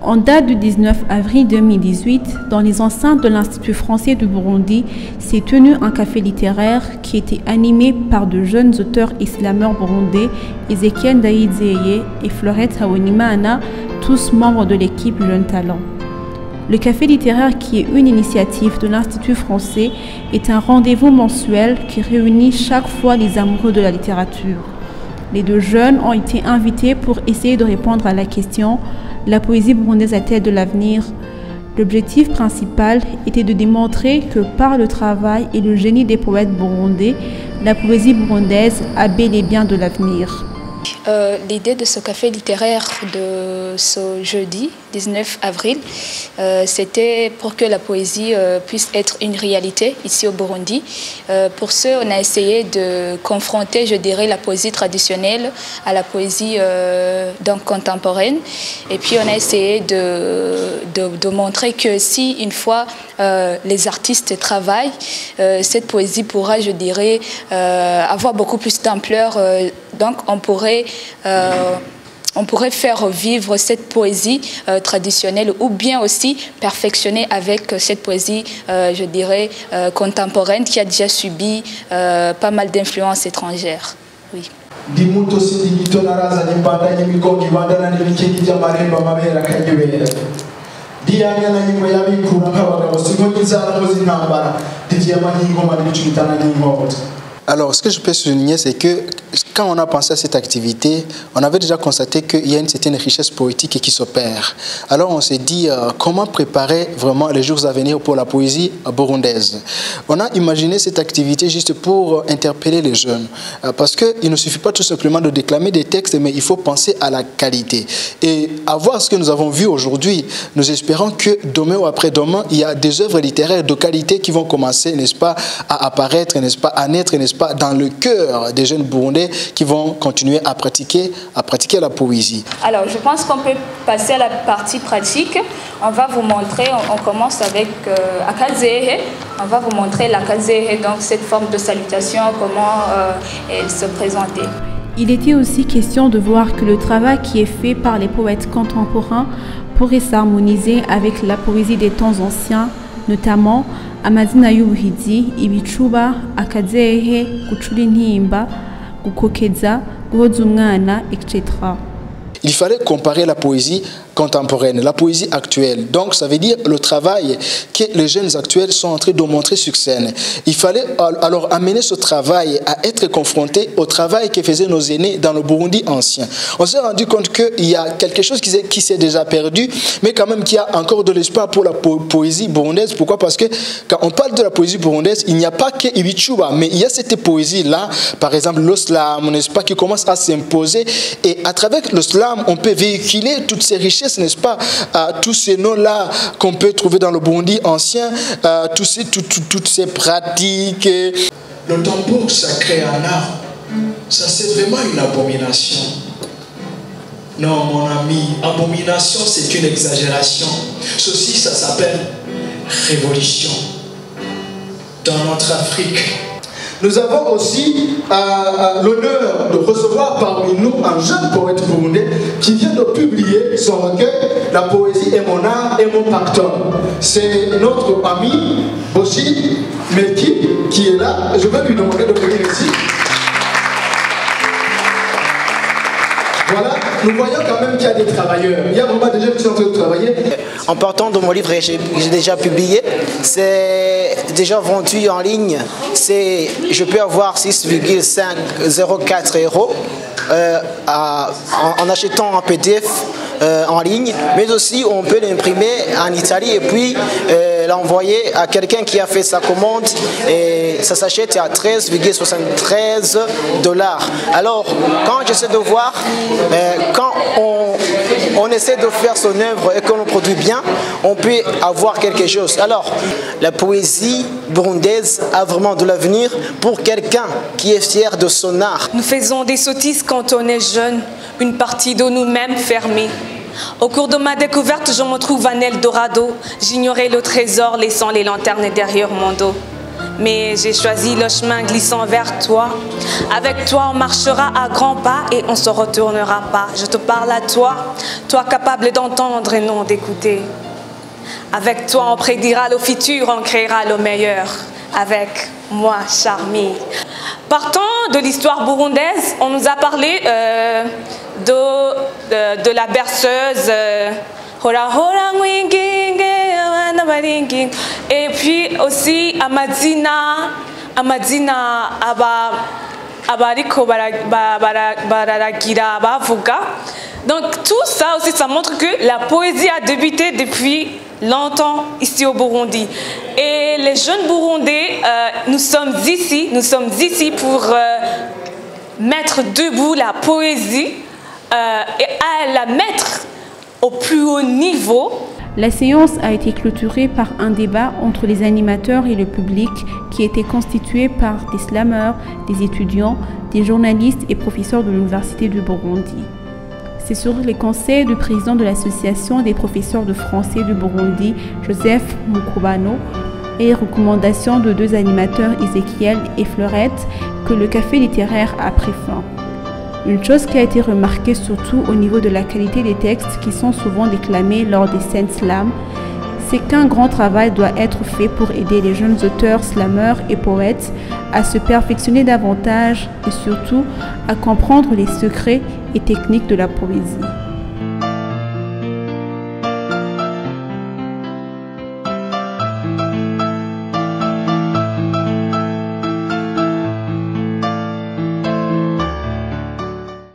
En date du 19 avril 2018, dans les enceintes de l'Institut français du Burundi, s'est tenu un café littéraire qui était animé par de jeunes auteurs et slameurs burundais, Ezekiel Ndayizeye et Florette Habonimana, tous membres de l'équipe Jeunes Talents. Le café littéraire, qui est une initiative de l'Institut français, est un rendez-vous mensuel qui réunit chaque fois les amoureux de la littérature. Les deux jeunes ont été invités pour essayer de répondre à la question « La poésie burundaise a-t-elle de l'avenir ?» L'objectif principal était de démontrer que par le travail et le génie des poètes burundais, la poésie burundaise a bel et bien de l'avenir. L'idée de ce café littéraire de ce jeudi 19 avril, c'était pour que la poésie puisse être une réalité ici au Burundi. Pour ce, on a essayé de confronter, je dirais, la poésie traditionnelle à la poésie donc contemporaine. Et puis on a essayé de montrer que si une fois les artistes travaillent, cette poésie pourra, je dirais, avoir beaucoup plus d'ampleur. Donc on pourrait faire vivre cette poésie traditionnelle ou bien aussi perfectionner avec cette poésie, je dirais, contemporaine qui a déjà subi pas mal d'influences étrangères. Oui. Alors, ce que je peux souligner, c'est que quand on a pensé à cette activité, on avait déjà constaté qu'il y a une certaine richesse poétique qui s'opère. Alors, on s'est dit comment préparer vraiment les jours à venir pour la poésie burundaise. On a imaginé cette activité juste pour interpeller les jeunes. Parce qu'il ne suffit pas tout simplement de déclamer des textes, mais il faut penser à la qualité. Et à voir ce que nous avons vu aujourd'hui, nous espérons que demain ou après-demain, il y a des œuvres littéraires de qualité qui vont commencer, n'est-ce pas, à apparaître, n'est-ce pas, à naître, n'est-ce pas, dans le cœur des jeunes burundais qui vont continuer à pratiquer la poésie. Alors, je pense qu'on peut passer à la partie pratique. On va vous montrer, on commence avec Akazehe. On va vous montrer l'Akazehe, donc cette forme de salutation, comment elle se présentait. Il était aussi question de voir que le travail qui est fait par les poètes contemporains pourrait s'harmoniser avec la poésie des temps anciens, notamment amazina y'ubuhizi, ibicuba, akazehe, gucura intimba, gukokeza, guhoza umwana, etc. Il fallait comparer la poésie contemporaine, la poésie actuelle. Donc, ça veut dire le travail que les jeunes actuels sont en train de montrer sur scène. Il fallait alors amener ce travail à être confronté au travail que faisaient nos aînés dans le Burundi ancien. On s'est rendu compte qu'il y a quelque chose qui s'est déjà perdu, mais quand même qu'il y a encore de l'espoir pour la poésie burundaise. Pourquoi? Parce que quand on parle de la poésie burundaise, il n'y a pas que Ibichuba, mais il y a cette poésie-là, par exemple le slam, n'est-ce pas, qui commence à s'imposer. Et à travers le slam, on peut véhiculer toutes ces richesses, n'est-ce pas, tous ces noms-là qu'on peut trouver dans le Burundi ancien, toutes ces pratiques. Le tambour sacré en art, ça c'est vraiment une abomination. Non, mon ami, abomination c'est une exagération. Ceci, ça s'appelle révolution. Dans notre Afrique, nous avons aussi l'honneur de recevoir parmi nous un jeune poète burundais qui vient de publier son recueil « La poésie est mon art et mon pactole ». C'est notre ami Boshi Meki qui est là. Je vais lui demander de venir ici. Voilà, nous voyons quand même qu'il y a des travailleurs. Il y a vraiment des gens qui sont en train de travailler. En partant de mon livre que j'ai déjà publié, c'est déjà vendu en ligne. Je peux avoir 6,504 € en achetant un PDF en ligne, mais aussi on peut l'imprimer en Italie et puis l'envoyer à quelqu'un qui a fait sa commande et ça s'achète à 13,73 $. Alors, quand j'essaie de voir, quand on essaie de faire son œuvre et qu'on le produit bien, on peut avoir quelque chose. Alors, la poésie burundaise a vraiment de l'avenir pour quelqu'un qui est fier de son art. Nous faisons des sottises quand on est jeune, une partie de nous-mêmes fermée. Au cours de ma découverte, je me trouve un Eldorado. J'ignorais le trésor, laissant les lanternes derrière mon dos. mais j'ai choisi le chemin glissant vers toi. Avec toi, on marchera à grands pas et on ne se retournera pas. Je te parle à toi, toi capable d'entendre et non d'écouter. Avec toi, on prédira le futur, on créera le meilleur. Avec moi, Charmy. Partant de l'histoire burundaise, on nous a parlé de la berceuse. Et puis aussi Amadina abariko bararagira bavuga. Donc tout ça aussi, ça montre que la poésie a débuté depuis longtemps ici au Burundi. Et les jeunes Burundais, nous sommes ici pour mettre debout la poésie et à la mettre au plus haut niveau. La séance a été clôturée par un débat entre les animateurs et le public qui était constitué par des slameurs, des étudiants, des journalistes et professeurs de l'Université du Burundi. C'est sur les conseils du président de l'Association des professeurs de français du Burundi, Joseph Mukubano, et recommandations de deux animateurs, Ezekiel et Fleurette, que le café littéraire a pris fin. Une chose qui a été remarquée surtout au niveau de la qualité des textes qui sont souvent déclamés lors des scènes slam, c'est qu'un grand travail doit être fait pour aider les jeunes auteurs, slameurs et poètes à se perfectionner davantage et surtout à comprendre les secrets et techniques de la poésie.